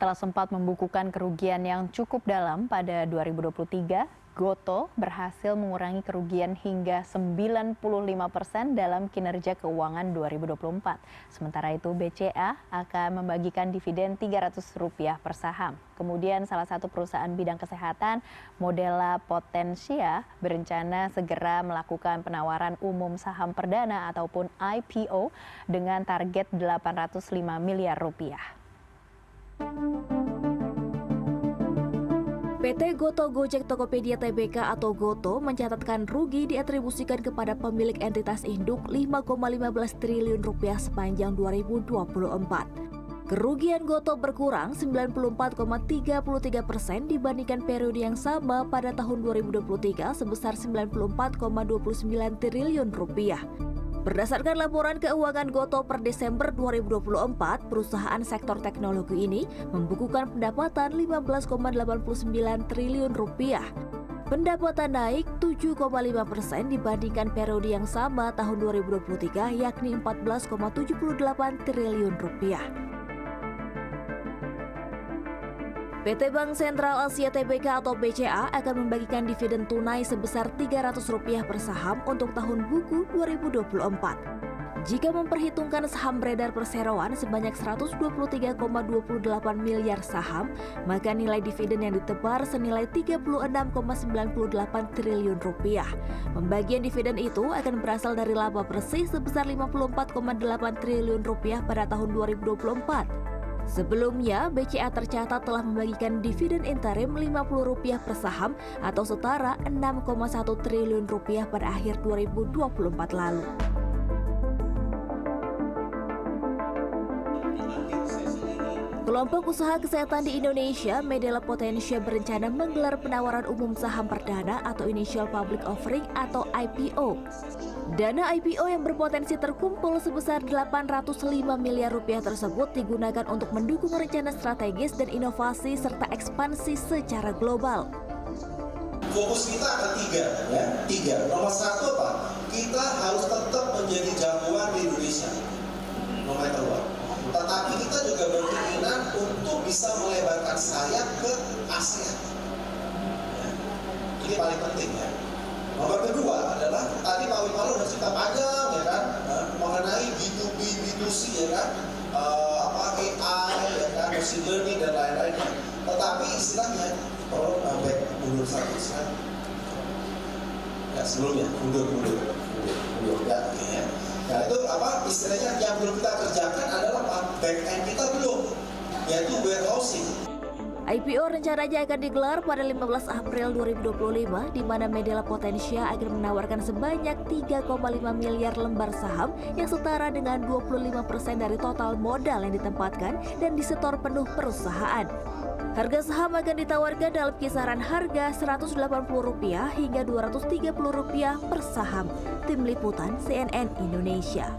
Setelah sempat membukukan kerugian yang cukup dalam pada 2023, Gotoh berhasil mengurangi kerugian hingga 95% dalam kinerja keuangan 2024. Sementara itu BCA akan membagikan dividen Rp300 per saham. Kemudian salah satu perusahaan bidang kesehatan, Modela Potensia, berencana segera melakukan penawaran umum saham perdana ataupun IPO dengan target Rp805 miliar. PT Gotoh Gojek Tokopedia Tbk atau Gotoh mencatatkan rugi diatribusikan kepada pemilik entitas induk Rp5,15 triliun sepanjang 2024. Kerugian Gotoh berkurang 94,33% dibandingkan periode yang sama pada tahun 2023 sebesar Rp94,29 triliun. Berdasarkan laporan keuangan Gotoh per Desember 2024, perusahaan sektor teknologi ini membukukan pendapatan Rp15,89 triliun. Pendapatan naik 7,5% dibandingkan periode yang sama tahun 2023, yakni Rp14,78 triliun. PT Bank Sentral Asia Tbk atau BCA akan membagikan dividen tunai sebesar Rp300 per saham untuk tahun buku 2024. Jika memperhitungkan saham beredar perseroan sebanyak 123,28 miliar saham, maka nilai dividen yang ditebar senilai Rp36,98 triliun. Pembagian dividen itu akan berasal dari laba bersih sebesar Rp54,8 triliun pada tahun 2024. Sebelumnya, BCA tercatat telah membagikan dividen interim Rp50 per saham atau setara Rp6,1 triliun pada akhir 2024 lalu. Kelompok usaha kesehatan di Indonesia, Medela Potensia, berencana menggelar penawaran umum saham perdana atau Initial Public Offering atau IPO. Dana IPO yang berpotensi terkumpul sebesar Rp805 miliar tersebut digunakan untuk mendukung rencana strategis dan inovasi serta ekspansi secara global. Fokus kita ada tiga. Nomor satu apa? Kita harus tetap menjadi jagoan di Indonesia, no matter what. Tetapi kita juga berkeinginan untuk bisa melebarkan sayap ke ASEAN. Ini paling penting ya. Nomor kedua adalah tadi Pak Wimaro sudah cerita panjang ya kan mengenai B2B, B2C ya kan, AI ya kan, machine learning dan lain-lainnya. Tetapi istilahnya mundur satu slide. Ya sebelumnya mundur ya. Nah itu apa istilahnya yang belum kita kerjakan adalah back end kita belum, yaitu warehousing. IPO rencananya akan digelar pada 15 April 2025, di mana Medela Potensia akan menawarkan sebanyak 3,5 miliar lembar saham yang setara dengan 25% dari total modal yang ditempatkan dan disetor penuh perusahaan. Harga saham akan ditawarkan dalam kisaran harga Rp180 hingga Rp230 per saham. Tim Liputan CNN Indonesia.